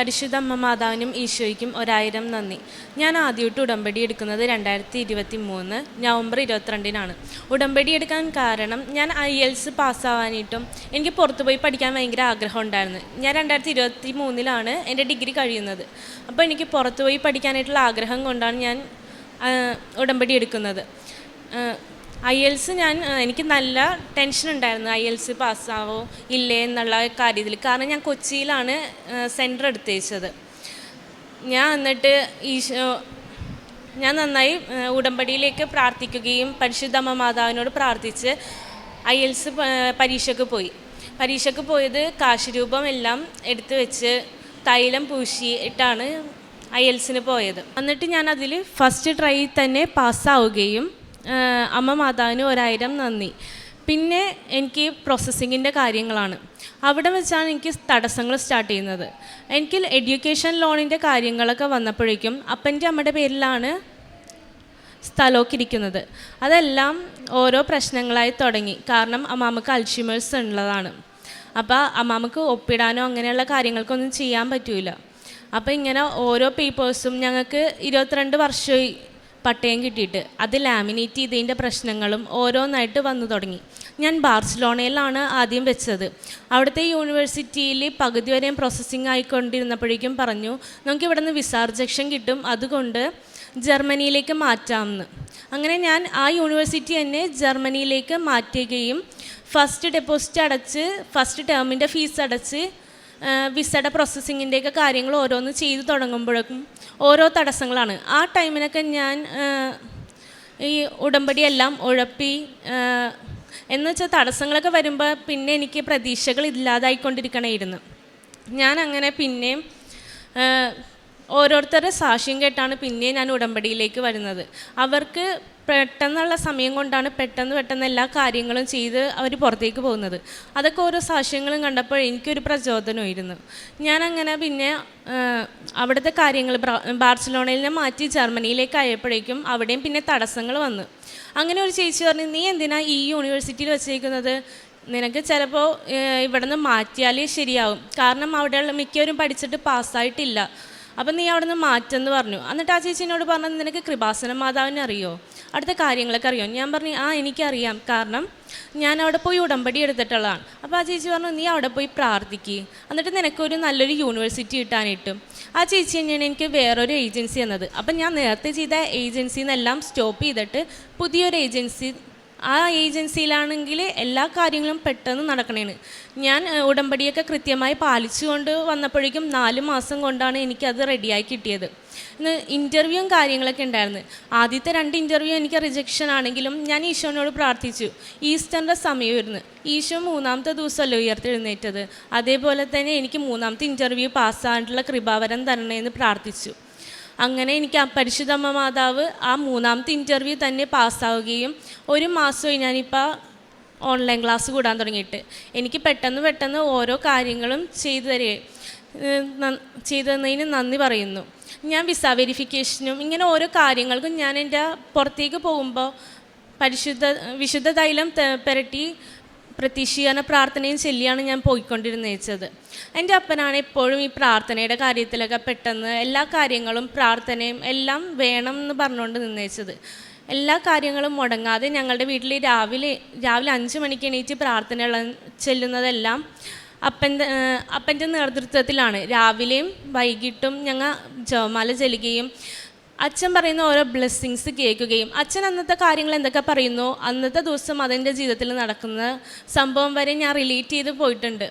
പരിശുദ്ധ അമ്മ മാതാവിനും ഈശോയ്ക്കും 1000 നന്ദി. ഞാൻ ആദ്യമായിട്ട് ഉടമ്പടി എടുക്കുന്നത് 2023 നവംബർ 22-നാണ്. ഉടമ്പടി എടുക്കാൻ കാരണം ഞാൻ IELTS പാസ്സാവാനായിട്ടും എനിക്ക് പുറത്തു പോയി പഠിക്കാൻ ഭയങ്കര ആഗ്രഹം ഉണ്ടായിരുന്നു. ഞാൻ 2023-ലാണ് എൻ്റെ ഡിഗ്രി കഴിയുന്നത്. അപ്പോൾ എനിക്ക് പുറത്തു പോയി പഠിക്കാനായിട്ടുള്ള ആഗ്രഹം കൊണ്ടാണ് ഞാൻ ഉടമ്പടി എടുക്കുന്നത്. IELTS എനിക്ക് നല്ല ടെൻഷൻ ഉണ്ടായിരുന്നു, IELTS പാസ്സാവോ ഇല്ലേ എന്നുള്ള കാര്യത്തിൽ. കാരണം ഞാൻ കൊച്ചിയിലാണ് സെൻറ്റർ എടുത്തേച്ചത്. എന്നിട്ട് ഞാൻ നന്നായി ഉടമ്പടിയിലേക്ക് പ്രാർത്ഥിക്കുകയും പരിശുദ്ധ അമ്മ മാതാവിനോട് പ്രാർത്ഥിച്ച് IELTS പരീക്ഷയ്ക്ക് പോയത് കാശുരൂപം എല്ലാം എടുത്തു വെച്ച് തൈലം പൂശിയിട്ടാണ് IELTSന് പോയത്. എന്നിട്ട് ഞാൻ അതിൽ ഫസ്റ്റ് ട്രൈ തന്നെ പാസ്സാവുകയും അമ്മ മാതാവിന് 1000 നന്ദി. പിന്നെ എനിക്ക് പ്രോസസ്സിങ്ങിൻ്റെ കാര്യങ്ങളാണ്. അവിടെ വെച്ചാണ് എനിക്ക് തടസ്സങ്ങൾ സ്റ്റാർട്ട് ചെയ്യുന്നത്. എനിക്ക് എഡ്യൂക്കേഷൻ ലോണിൻ്റെ കാര്യങ്ങളൊക്കെ വന്നപ്പോഴേക്കും അപ്പൻ്റെ അമ്മയുടെ പേരിലാണ് സ്ഥലമൊക്കെ ഇരിക്കുന്നത്. അതെല്ലാം ഓരോ പ്രശ്നങ്ങളായി തുടങ്ങി. കാരണം അമ്മാമ്മക്ക് അൽഷിമേഴ്സ് ഉള്ളതാണ്. അപ്പോൾ അമ്മാമ്മക്ക് ഒപ്പിടാനോ അങ്ങനെയുള്ള കാര്യങ്ങൾക്കൊന്നും ചെയ്യാൻ പറ്റില്ല. അപ്പോൾ ഇങ്ങനെ ഓരോ പേപ്പേഴ്സും ഞങ്ങൾക്ക് 22 വർഷമായി പട്ടയം കിട്ടിയിട്ട് അത് ലാമിനേറ്റ് ചെയ്തതിൻ്റെ പ്രശ്നങ്ങളും ഓരോന്നായിട്ട് വന്നു തുടങ്ങി. ഞാൻ ബാർസലോണയിലാണ് ആദ്യം വെച്ചത്. അവിടുത്തെ യൂണിവേഴ്സിറ്റിയിൽ പകുതി വരെയും പ്രോസസ്സിങ് ആയിക്കൊണ്ടിരുന്നപ്പോഴേക്കും പറഞ്ഞു, നമുക്ക് ഇവിടെ നിന്ന് വിസ റിജക്ഷൻ കിട്ടും, അതുകൊണ്ട് ജർമ്മനിയിലേക്ക് മാറ്റാമെന്ന്. അങ്ങനെ ഞാൻ ആ യൂണിവേഴ്സിറ്റി തന്നെ ജർമ്മനിയിലേക്ക് മാറ്റുകയും ഫസ്റ്റ് ഡെപ്പോസിറ്റ് അടച്ച് ഫസ്റ്റ് ടേമിൻ്റെ ഫീസ് അടച്ച് വിസയുടെ പ്രോസസ്സിങ്ങിൻ്റെയൊക്കെ കാര്യങ്ങൾ ഓരോന്ന് ചെയ്തു തുടങ്ങുമ്പോഴേക്കും ഓരോ തടസ്സങ്ങളാണ്. ആ ടൈമിനൊക്കെ ഞാൻ ഈ ഉടമ്പടിയെല്ലാം ഉഴപ്പി എന്ന് വെച്ചാൽ തടസ്സങ്ങളൊക്കെ വരുമ്പോൾ പിന്നെ എനിക്ക് പ്രതീക്ഷകൾ ഇല്ലാതായിക്കൊണ്ടിരിക്കണമായിരുന്നു. ഞാൻ അങ്ങനെ പിന്നെയും ഓരോരുത്തരുടെ സാക്ഷ്യം കേട്ടാണ് പിന്നെ ഞാൻ ഉടമ്പടിയിലേക്ക് വരുന്നത്. അവർക്ക് പെട്ടെന്നുള്ള സമയം കൊണ്ടാണ് പെട്ടെന്ന് എല്ലാ കാര്യങ്ങളും ചെയ്ത് അവർ പുറത്തേക്ക് പോകുന്നത്. അതൊക്കെ ഓരോ സാക്ഷ്യങ്ങളും കണ്ടപ്പോൾ എനിക്കൊരു പ്രചോദനമായിരുന്നു. ഞാനങ്ങനെ പിന്നെ അവിടുത്തെ കാര്യങ്ങൾ ബാർസലോണയിൽ നിന്ന് മാറ്റി ജർമ്മനിയിലേക്ക് ആയപ്പോഴേക്കും അവിടെയും പിന്നെ തടസ്സങ്ങൾ വന്നു. അങ്ങനെ ഒരു ചേച്ചി പറഞ്ഞു, നീ എന്തിനാ ഈ യൂണിവേഴ്സിറ്റിയിൽ വെച്ചേക്കുന്നത്? നിനക്ക് ചിലപ്പോൾ ഇവിടെ നിന്ന് മാറ്റിയാലേ ശരിയാവും. കാരണം അവിടെയുള്ള മിക്കവരും പഠിച്ചിട്ട് പാസ്സായിട്ടില്ല. അപ്പം നീ അവിടെ നിന്ന് മാറ്റെന്ന് പറഞ്ഞു. എന്നിട്ട് ആ ചേച്ചിനോട് പറഞ്ഞത്, നിനക്ക് കൃപാസന മാതാവിനെ അറിയോ, അടുത്ത കാര്യങ്ങളൊക്കെ അറിയോ? ഞാൻ പറഞ്ഞു, എനിക്കറിയാം, കാരണം ഞാൻ അവിടെ പോയി ഉടമ്പടി എടുത്തിട്ടുള്ളതാണ്. അപ്പോൾ ആ ചേച്ചി പറഞ്ഞു, നീ അവിടെ പോയി പ്രാർത്ഥിക്കുക, എന്നിട്ട് നിനക്കൊരു നല്ലൊരു യൂണിവേഴ്സിറ്റി കിട്ടാനായിട്ടും. ആ ചേച്ചി തന്നെയാണ് എനിക്ക് വേറൊരു ഏജൻസി തന്നത്. അപ്പം ഞാൻ നേരത്തെ ചെയ്ത ഏജൻസിയിൽ നിന്നെല്ലാം സ്റ്റോപ്പ് ചെയ്തിട്ട് പുതിയൊരു ഏജൻസി, ആ ഏജൻസിയിലാണെങ്കിൽ എല്ലാ കാര്യങ്ങളും പെട്ടെന്ന് നടക്കണേന്. ഞാൻ ഉടമ്പടിയൊക്കെ കൃത്യമായി പാലിച്ചുകൊണ്ട് വന്നപ്പോഴേക്കും 4 മാസം കൊണ്ടാണ് എനിക്കത് റെഡിയായി കിട്ടിയത്. ഇൻ്റർവ്യൂവും കാര്യങ്ങളൊക്കെ ഉണ്ടായിരുന്നു. ആദ്യത്തെ 2 ഇൻ്റർവ്യൂ എനിക്ക് റിജക്ഷൻ ആണെങ്കിലും ഞാൻ ഈശോനോട് പ്രാർത്ഥിച്ചു. ഈസ്റ്ററിൻ്റെ സമയമായിരുന്നു. ഈശോ 3-ാമത്തെ ദിവസമല്ലോ ഉയർത്തെഴുന്നേറ്റത്. അതേപോലെ തന്നെ എനിക്ക് 3-ാമത്തെ ഇൻ്റർവ്യൂ പാസ്സാകാനുള്ള കൃപാവരം തരണേന്ന് പ്രാർത്ഥിച്ചു. അങ്ങനെ എനിക്ക് ആ പരിശുദ്ധ അമ്മ മാതാവ് ആ 3-ാമത്തെ ഇൻ്റർവ്യൂ തന്നെ പാസ്സാവുകയും 1 മാസമായി ഞാനിപ്പോൾ ഓൺലൈൻ ക്ലാസ് കൂടാൻ തുടങ്ങിയിട്ട്. എനിക്ക് പെട്ടെന്ന് ഓരോ കാര്യങ്ങളും ചെയ്തു തന്നതിന് നന്ദി പറയുന്നു. ഞാൻ വിസ വെരിഫിക്കേഷനും ഇങ്ങനെ ഓരോ കാര്യങ്ങൾക്കും ഞാൻ എൻ്റെ പുറത്തേക്ക് പോകുമ്പോൾ വിശുദ്ധ തൈലം പുരട്ടി പ്രതീക്ഷീകരണ പ്രാർത്ഥനയും ചൊല്ലിയാണ് ഞാൻ പോയിക്കൊണ്ടിരുന്നത്. എൻ്റെ അപ്പനാണ് എപ്പോഴും ഈ പ്രാർത്ഥനയുടെ കാര്യത്തിലൊക്കെ പെട്ടെന്ന് എല്ലാ കാര്യങ്ങളും പ്രാർത്ഥനയും എല്ലാം വേണം എന്ന് പറഞ്ഞുകൊണ്ട് നിന്നേച്ചത്. എല്ലാ കാര്യങ്ങളും മുടങ്ങാതെ ഞങ്ങളുടെ വീട്ടിൽ രാവിലെ 5 മണിക്ക് എണീറ്റ് പ്രാർത്ഥന ചെല്ലുന്നതെല്ലാം അപ്പൻ്റെ നേതൃത്വത്തിലാണ്. രാവിലെയും വൈകിട്ടും ഞങ്ങൾ ജപമാല ചൊല്ലുകയും അച്ഛൻ പറയുന്ന ഓരോ ബ്ലെസ്സിങ്സ് കേൾക്കുകയും അച്ഛൻ അന്നത്തെ കാര്യങ്ങൾ എന്തൊക്കെ പറയുന്നോ അന്നത്തെ ദിവസം അതെൻ്റെ ജീവിതത്തിൽ നടക്കുന്ന സംഭവം വരെ ഞാൻ റിലേറ്റ് ചെയ്ത് പോയിട്ടുണ്ട്.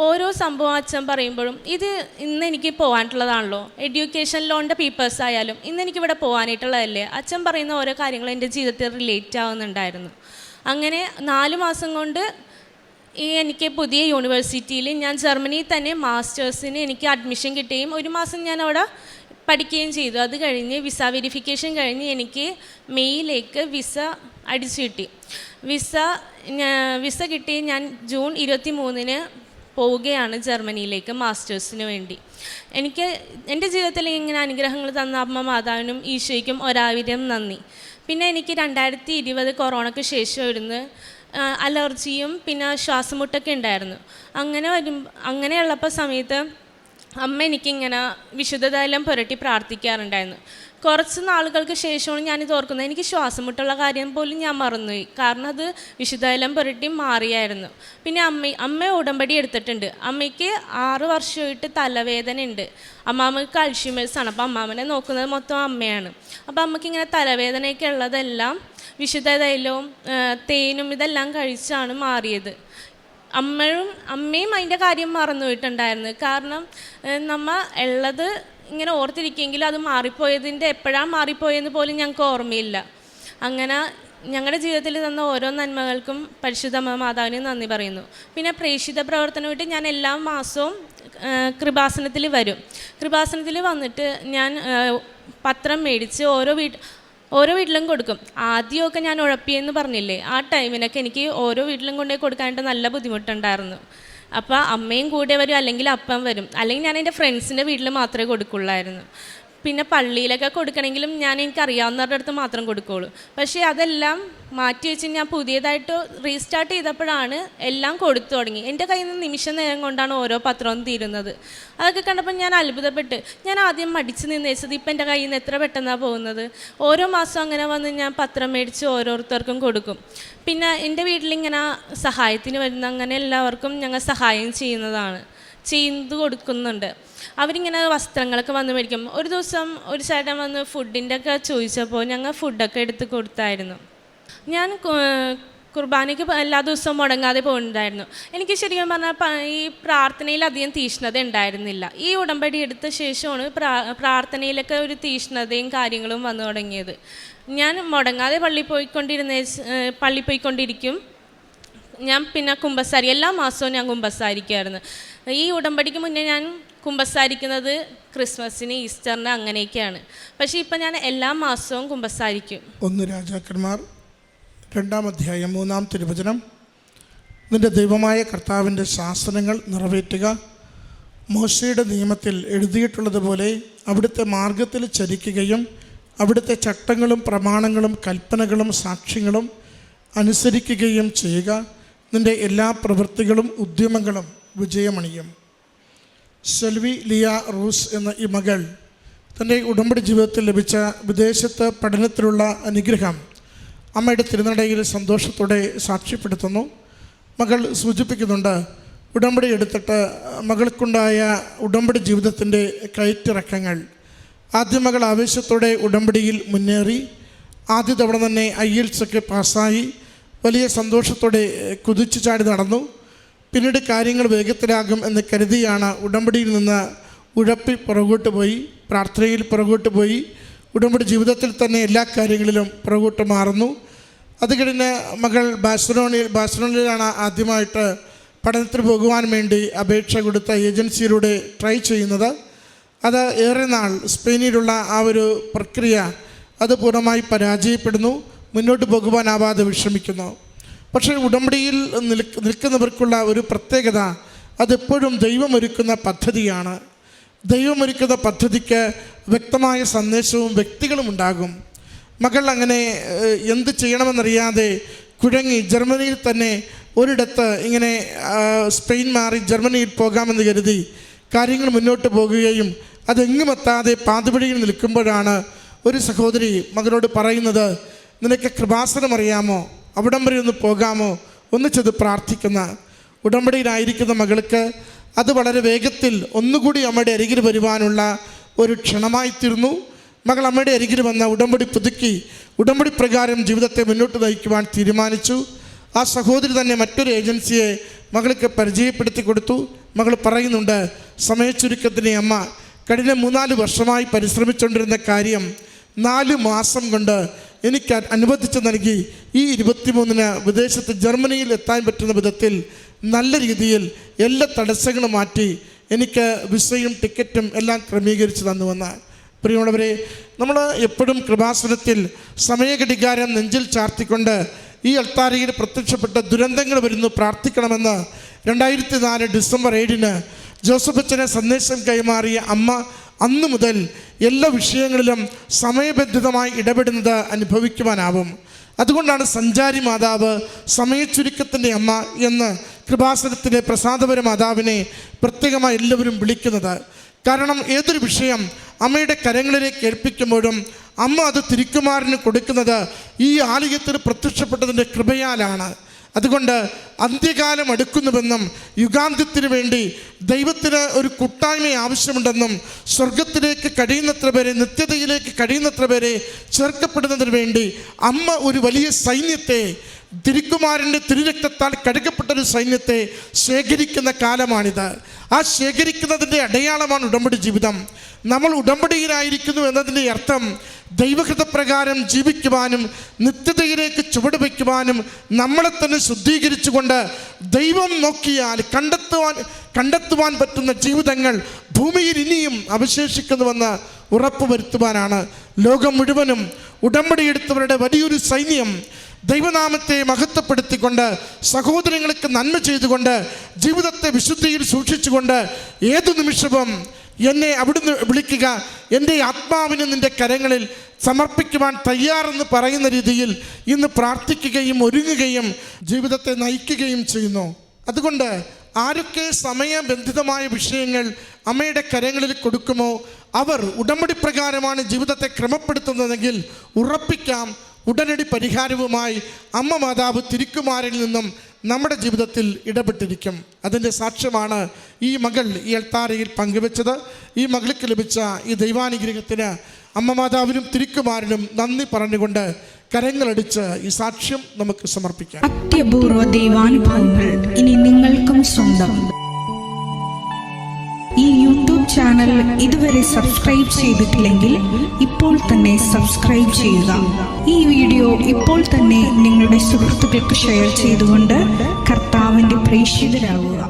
ഓരോ സംഭവം അച്ഛൻ പറയുമ്പോഴും ഇത് ഇന്ന് എനിക്ക് പോകാനായിട്ടുള്ളതാണല്ലോ, എഡ്യൂക്കേഷൻ ലോണിൻ്റെ പേപ്പേഴ്സ് ആയാലും ഇന്നെനിക്കിവിടെ പോകാനായിട്ടുള്ളതല്ലേ, അച്ഛൻ പറയുന്ന ഓരോ കാര്യങ്ങളും എൻ്റെ ജീവിതത്തിൽ റിലേറ്റ് ആവുന്നുണ്ടായിരുന്നു. അങ്ങനെ 4 മാസം കൊണ്ട് എനിക്ക് പുതിയ യൂണിവേഴ്സിറ്റിയിൽ ഞാൻ ജർമ്മനിയിൽ തന്നെ മാസ്റ്റേഴ്സിന് എനിക്ക് അഡ്മിഷൻ കിട്ടുകയും 1 മാസം ഞാൻ അവിടെ പഠിക്കുകയും ചെയ്തു. അത് കഴിഞ്ഞ് വിസ വെരിഫിക്കേഷൻ കഴിഞ്ഞ് എനിക്ക് മെയ്യിലേക്ക് വിസ അടിച്ചു കിട്ടി. വിസ കിട്ടി ഞാൻ ജൂൺ 23-ന് പോവുകയാണ് ജർമ്മനിയിലേക്ക് മാസ്റ്റേഴ്സിന് വേണ്ടി. എൻ്റെ ജീവിതത്തിൽ ഇങ്ങനെ അനുഗ്രഹങ്ങൾ തന്ന അമ്മ മാതാവിനും ഈശോയ്ക്കും 1000 നന്ദി. പിന്നെ എനിക്ക് 2020 കൊറോണയ്ക്ക് ശേഷം ഇരുന്ന് അലർജിയും പിന്നെ ശ്വാസമുട്ടൊക്കെ ഉണ്ടായിരുന്നു. അങ്ങനെയുള്ളപ്പോൾ സമയത്ത് അമ്മ എനിക്കിങ്ങനെ വിശുദ്ധ തൈലം പുരട്ടി പ്രാർത്ഥിക്കാറുണ്ടായിരുന്നു. കുറച്ച് നാളുകൾക്ക് ശേഷമാണ് ഞാനിത് ഓർക്കുന്നത്. എനിക്ക് ശ്വാസം മുട്ടുള്ള കാര്യം പോലും ഞാൻ മറന്നുപോയി. കാരണം അത് വിശുദ്ധ തൈലം പുരട്ടി മാറിയായിരുന്നു. പിന്നെ അമ്മ ഉടമ്പടി എടുത്തിട്ടുണ്ട്. അമ്മയ്ക്ക് 6 വർഷമായിട്ട് തലവേദന ഉണ്ട്. അമ്മാമ്മക്ക് അൾഷിമേഴ്സാണ്. അപ്പോൾ അമ്മാമ്മനെ നോക്കുന്നത് മൊത്തം അമ്മയാണ്. അപ്പോൾ അമ്മയ്ക്ക് ഇങ്ങനെ തലവേദനയൊക്കെ ഉള്ളതെല്ലാം വിശുദ്ധ തൈലവും തേനും ഇതെല്ലാം കഴിച്ചാണ് മാറിയത്. അമ്മയും അതിൻ്റെ കാര്യം മറന്നുപോയിട്ടുണ്ടായിരുന്നു. കാരണം നമ്മൾ ഉള്ളത് ഇങ്ങനെ ഓർത്തിരിക്കുമെങ്കിലും അത് മാറിപ്പോയതിൻ്റെ എപ്പോഴാണ് മാറിപ്പോയെന്ന് പോലും ഞങ്ങൾക്ക് ഓർമ്മയില്ല. അങ്ങനെ ഞങ്ങളുടെ ജീവിതത്തിൽ തന്ന ഓരോ നന്മകൾക്കും പരിശുദ്ധ മാതാവിന് നന്ദി പറയുന്നു. പിന്നെ പ്രേക്ഷിത പ്രവർത്തനമായിട്ട് ഞാൻ എല്ലാ മാസവും കൃപാസനത്തിൽ വരും. കൃപാസനത്തിൽ വന്നിട്ട് ഞാൻ പത്രം മേടിച്ച് ഓരോ വീട്ടിലും കൊടുക്കും. ആദ്യമൊക്കെ ഞാൻ ഉഴപ്പിയെന്ന് പറഞ്ഞില്ലേ, ആ ടൈമിനൊക്കെ എനിക്ക് ഓരോ വീട്ടിലും കൊണ്ടുപോയി കൊടുക്കാനായിട്ട് നല്ല ബുദ്ധിമുട്ടുണ്ടായിരുന്നു. അപ്പോൾ അമ്മയും കൂടെ വരും, അല്ലെങ്കിൽ അപ്പം വരും, അല്ലെങ്കിൽ ഞാൻ എൻ്റെ ഫ്രണ്ട്സിൻ്റെ വീട്ടിൽ മാത്രമേ കൊടുക്കുള്ളായിരുന്നു. പിന്നെ പള്ളിയിലൊക്കെ കൊടുക്കണമെങ്കിലും എനിക്കറിയാവുന്നവരുടെ അടുത്ത് മാത്രം കൊടുക്കുകയുള്ളൂ. പക്ഷേ അതെല്ലാം മാറ്റി വെച്ച് ഞാൻ പുതിയതായിട്ട് റീസ്റ്റാർട്ട് ചെയ്തപ്പോഴാണ് എല്ലാം കൊടുത്തു തുടങ്ങി. എൻ്റെ കയ്യിൽ നിന്ന് നിമിഷ നേരം കൊണ്ടാണ് ഓരോ പത്രവും തീരുന്നത്. അതൊക്കെ കണ്ടപ്പോൾ ഞാൻ അത്ഭുതപ്പെട്ട്. ഞാൻ ആദ്യം മടിച്ച് നിന്നേച്ചത് ഇപ്പം എൻ്റെ കയ്യിൽ നിന്ന് എത്ര പെട്ടെന്നാണ് പോകുന്നത്. ഓരോ മാസം അങ്ങനെ വന്ന് ഞാൻ പത്രം മേടിച്ച് ഓരോരുത്തർക്കും കൊടുക്കും. പിന്നെ എൻ്റെ വീട്ടിലിങ്ങനെ സഹായത്തിന് വരുന്ന അങ്ങനെ എല്ലാവർക്കും ഞങ്ങൾ സഹായം ചെയ്ത് കൊടുക്കുന്നുണ്ട്. അവരിങ്ങനെ വസ്ത്രങ്ങളൊക്കെ വന്ന് മേടിക്കും. ഒരു ദിവസം ഒരു ചേട്ടൻ വന്ന് ഫുഡിൻ്റെ ഒക്കെ ചോദിച്ചപ്പോൾ ഞങ്ങൾ ഫുഡൊക്കെ എടുത്ത് കൊടുത്തായിരുന്നു. ഞാൻ കുർബാനയ്ക്ക് എല്ലാ ദിവസവും മുടങ്ങാതെ പോകുന്നുണ്ടായിരുന്നു. എനിക്ക് ശരിക്കും പറഞ്ഞാൽ ഈ പ്രാർത്ഥനയിൽ അധികം തീഷ്ണത ഉണ്ടായിരുന്നില്ല. ഈ ഉടമ്പടി എടുത്ത ശേഷമാണ് പ്രാർത്ഥനയിലൊക്കെ ഒരു തീഷ്ണതയും കാര്യങ്ങളും വന്നു തുടങ്ങിയത്. ഞാൻ മുടങ്ങാതെ പള്ളിയിൽ പോയിക്കൊണ്ടിരിക്കും. ഞാൻ പിന്നെ എല്ലാ മാസവും ഞാൻ കുമ്പസാരിക്കുമായിരുന്നു. ഈ ഉടമ്പടിക്ക് മുന്നേ ഞാൻ കുമ്പസാരിക്കുന്നത് ക്രിസ്മസിന്, ഈസ്റ്ററിന് അങ്ങനെയൊക്കെയാണ്. പക്ഷേ ഇപ്പം ഞാൻ എല്ലാ മാസവും കുമ്പസാരിക്കും. 1 രാജാക്കന്മാർ 2-ാം അധ്യായം 3-ാം തിരുവചനം. നിന്റെ ദൈവമായ കർത്താവിൻ്റെ ശാസനങ്ങൾ നിറവേറ്റുക, മോശയുടെ നിയമത്തിൽ എഴുതിയിട്ടുള്ളതുപോലെ അവിടുത്തെ മാർഗത്തിൽ ചരിക്കുകയും അവിടുത്തെ ചട്ടങ്ങളും പ്രമാണങ്ങളും കൽപ്പനകളും സാക്ഷ്യങ്ങളും അനുസരിക്കുകയും ചെയ്യുക. നിന്റെ എല്ലാ പ്രവൃത്തികളും ഉദ്യമങ്ങളും വിജയമണിയും. സെൽവി ലിയ റൂസ് എന്ന ഈ മകൾ തൻ്റെ ഉടമ്പടി ജീവിതത്തിൽ ലഭിച്ച വിദേശത്ത് പഠനത്തിലുള്ള അനുഗ്രഹം അമ്മയുടെ തിരുനടയിൽ സന്തോഷത്തോടെ സാക്ഷ്യപ്പെടുത്തുന്നു. മകൾ സൂചിപ്പിക്കുന്നുണ്ട്, ഉടമ്പടി എടുത്തിട്ട് മകൾക്കുണ്ടായ ഉടമ്പടി ജീവിതത്തിൻ്റെ കയറ്റിറക്കങ്ങൾ. ആദ്യം മകൾ ആവേശത്തോടെ ഉടമ്പടിയിൽ മുന്നേറി. ആദ്യ തവണ തന്നെ IELTS ഒക്കെ പാസ്സായി വലിയ സന്തോഷത്തോടെ കുതിച്ചു ചാടി നടന്നു. പിന്നീട് കാര്യങ്ങൾ വേഗത്തിലാകും എന്ന് കരുതിയാണ് ഉടമ്പടിയിൽ നിന്ന് ഉഴപ്പി പുറകോട്ട് പോയി, പ്രാർത്ഥനയിൽ പുറകോട്ട് പോയി, ഉടമ്പടി ജീവിതത്തിൽ തന്നെ എല്ലാ കാര്യങ്ങളിലും പുറകോട്ട് മാറുന്നു. അത് കഴിഞ്ഞ് മകൾ ബാഴ്സലോണയിലാണ് ആദ്യമായിട്ട് പഠനത്തിന് പോകുവാൻ വേണ്ടി അപേക്ഷ കൊടുത്ത ഏജൻസിയിലൂടെ ട്രൈ ചെയ്യുന്നത്. അത് ഏറെ നാൾ സ്പെയിനിലുള്ള ആ ഒരു പ്രക്രിയ അത് പൂർണ്ണമായി പരാജയപ്പെടുന്നു. മുന്നോട്ട് പോകുവാനാവാതെ വിഷമിക്കുന്നു. പക്ഷേ ഉടമ്പടിയിൽ നിൽക്കുന്നവർക്കുള്ള ഒരു പ്രത്യേകത, അതെപ്പോഴും ദൈവമൊരുക്കുന്ന പദ്ധതിയാണ്. ദൈവമൊരുക്കുന്ന പദ്ധതിക്ക് വ്യക്തമായ സന്ദേശവും വ്യക്തികളും ഉണ്ടാകും. മകൾ അങ്ങനെ എന്ത് ചെയ്യണമെന്നറിയാതെ കുഴങ്ങി. ജർമ്മനിയിൽ തന്നെ ഒരിടത്ത് ഇങ്ങനെ സ്പെയിൻ മാറി ജർമ്മനിയിൽ പോകാമെന്ന് കരുതി കാര്യങ്ങൾ മുന്നോട്ട് പോകുകയും അതെങ്ങുമെത്താതെ പാതിവഴിയിൽ നിൽക്കുമ്പോഴാണ് ഒരു സഹോദരി മകനോട് പറയുന്നത്, നിനക്ക് കൃപാസനം അറിയാമോ, അവിടം വരെ ഒന്ന് പോകാമോ, ഒന്നിച്ചത് പ്രാർത്ഥിക്കുന്ന. ഉടമ്പടിയിലായിരിക്കുന്ന മകൾക്ക് അത് വളരെ വേഗത്തിൽ ഒന്നുകൂടി അമ്മയുടെ അരികിൽ വരുവാനുള്ള ഒരു ക്ഷണമായിത്തീർന്നു. മകൾ അമ്മയുടെ അരികിൽ വന്ന ഉടമ്പടി പുതുക്കി ഉടമ്പടി പ്രകാരം ജീവിതത്തെ മുന്നോട്ട് നയിക്കുവാൻ തീരുമാനിച്ചു. ആ സഹോദരി തന്നെ മറ്റൊരു ഏജൻസിയെ മകൾക്ക് പരിചയപ്പെടുത്തി കൊടുത്തു. മകൾ പറയുന്നുണ്ട്, സമയച്ചുരുക്കത്തിന് അമ്മ കഴിഞ്ഞ 3-4 വർഷമായി പരിശ്രമിച്ചുകൊണ്ടിരുന്ന കാര്യം 4 മാസം കൊണ്ട് എനിക്ക് അനുവദിച്ച് നൽകി. ഈ 23-ന് വിദേശത്ത് ജർമ്മനിയിൽ എത്താൻ പറ്റുന്ന വിധത്തിൽ നല്ല രീതിയിൽ എല്ലാ തടസ്സങ്ങളും മാറ്റി എനിക്ക് വിസയും ടിക്കറ്റും എല്ലാം ക്രമീകരിച്ച് തന്നുവെന്ന്. പ്രിയമുള്ളവരെ, നമ്മൾ എപ്പോഴും കൃപാസനത്തിൽ സമയഘടികാരം നെഞ്ചിൽ ചാർത്തിക്കൊണ്ട് ഈ അൾത്താരയിൽ പ്രത്യക്ഷപ്പെട്ട ദുരന്തങ്ങൾ വരുന്നു പ്രാർത്ഥിക്കണമെന്ന് 2004 ഡിസംബർ 7-ന് ജോസഫ് അച്ഛനെ സന്ദേശം കൈമാറിയ അമ്മ അന്നു മുതൽ എല്ലാ വിഷയങ്ങളിലും സമയബന്ധിതമായി ഇടപെടുന്നത് അനുഭവിക്കുവാനാവും. അതുകൊണ്ടാണ് സഞ്ചാരി മാതാവ്, സമയച്ചുരുക്കത്തിൻ്റെ അമ്മ എന്ന് കൃപാസനത്തിലെ പ്രസാദപര മാതാവിനെ പ്രത്യേകമായി എല്ലാവരും വിളിക്കുന്നത്. കാരണം ഏതൊരു വിഷയം അമ്മയുടെ കരങ്ങളിലേക്ക് ഏൽപ്പിക്കുമ്പോഴും അമ്മ അത് തിരുക്കുമാരന് കൊടുക്കുന്നത് ഈ ആലയത്തിൽ പ്രത്യക്ഷപ്പെട്ടതിൻ്റെ കൃപയാലാണ്. അതുകൊണ്ട് അന്ത്യകാലം അടുക്കുന്നുവെന്നും യുഗാന്ത്യത്തിന് വേണ്ടി ദൈവത്തിന് ഒരു കൂട്ടായ്മ ആവശ്യമുണ്ടെന്നും സ്വർഗത്തിലേക്ക് കഴിയുന്നത്ര പേരെ, നിത്യതയിലേക്ക് കഴിയുന്നത്ര പേരെ ചേർക്കപ്പെടുന്നതിന് വേണ്ടി അമ്മ ഒരു വലിയ സൈന്യത്തെ, തിരുക്കുമാരൻ്റെ തിരുരക്തത്താൽ കഴുകപ്പെട്ടൊരു സൈന്യത്തെ ശേഖരിക്കുന്ന കാലമാണിത്. ആ ശേഖരിക്കുന്നതിൻ്റെ അടയാളമാണ് ഉടമ്പടി ജീവിതം. നമ്മൾ ഉടമ്പടിയിലായിരിക്കുന്നു എന്നതിൻ്റെ അർത്ഥം ദൈവഹിതപ്രകാരം ജീവിക്കുവാനും നിത്യതയിലേക്ക് ചുവട് വയ്ക്കുവാനും നമ്മളെ തന്നെ ശുദ്ധീകരിച്ചുകൊണ്ട് ദൈവം നോക്കിയാൽ കണ്ടെത്തുവാൻ പറ്റുന്ന ജീവിതങ്ങൾ ഭൂമിയിൽ ഇനിയും അവശേഷിക്കുന്നുവെന്ന് ഉറപ്പുവരുത്തുവാനാണ്. ലോകം മുഴുവനും ഉടമ്പടിയെടുത്തവരുടെ വലിയൊരു സൈന്യം ദൈവനാമത്തെ മഹത്വപ്പെടുത്തിക്കൊണ്ട്, സഹോദരങ്ങൾക്ക് നന്മ ചെയ്തുകൊണ്ട്, ജീവിതത്തെ വിശുദ്ധിയിൽ സൂക്ഷിച്ചുകൊണ്ട് ഏതു നിമിഷവും എന്നെ അവിടുന്ന് വിളിക്കുക, എൻ്റെ ആത്മാവിനെ നിൻ്റെ കരങ്ങളിൽ സമർപ്പിക്കുവാൻ തയ്യാറെന്ന് പറയുന്ന രീതിയിൽ ഇന്ന് പ്രാർത്ഥിക്കുകയും ഒരുങ്ങുകയും ജീവിതത്തെ നയിക്കുകയും ചെയ്യുന്നു. അതുകൊണ്ട് ആരൊക്കെ സമയബന്ധിതമായ വിഷയങ്ങൾ അമ്മയുടെ കരങ്ങളിൽ കൊടുക്കുമോ അവർ ഉടമ്പടി പ്രകാരമാണ് ജീവിതത്തെ ക്രമപ്പെടുത്തുന്നതെങ്കിൽ ഉറപ്പിക്കാം, ഉടനടി പരിഹാരവുമായി അമ്മ മാതാവ് തിരുക്കുമാരിൽ നിന്നും നമ്മുടെ ജീവിതത്തിൽ ഇടപെട്ടിരിക്കും. അതിൻ്റെ സാക്ഷ്യമാണ് ഈ മകൾ ഈ അൾത്താരയിൽ പങ്കുവെച്ചത്. ഈ മകൾക്ക് ലഭിച്ച ഈ ദൈവാനുഗ്രഹത്തിന് അമ്മ മാതാവിനും തിരുക്കുമാരനും നന്ദി പറഞ്ഞുകൊണ്ട് കരങ്ങളടിച്ച് ഈ സാക്ഷ്യം നമുക്ക് സമർപ്പിക്കാം. അത്യപൂർവ ദൈവാനുഭവങ്ങൾ ഇനി നിങ്ങൾക്കും സ്വന്തം. ഈ യൂട്യൂബ് ചാനൽ ഇതുവരെ സബ്സ്ക്രൈബ് ചെയ്തിട്ടില്ലെങ്കിൽ ഇപ്പോൾ തന്നെ സബ്സ്ക്രൈബ് ചെയ്യുക. ഈ വീഡിയോ ഇപ്പോൾ തന്നെ നിങ്ങളുടെ സുഹൃത്തുക്കൾക്ക് ഷെയർ ചെയ്തുകൊണ്ട് കർത്താവിൻ്റെ പ്രേക്ഷിതരാകുക.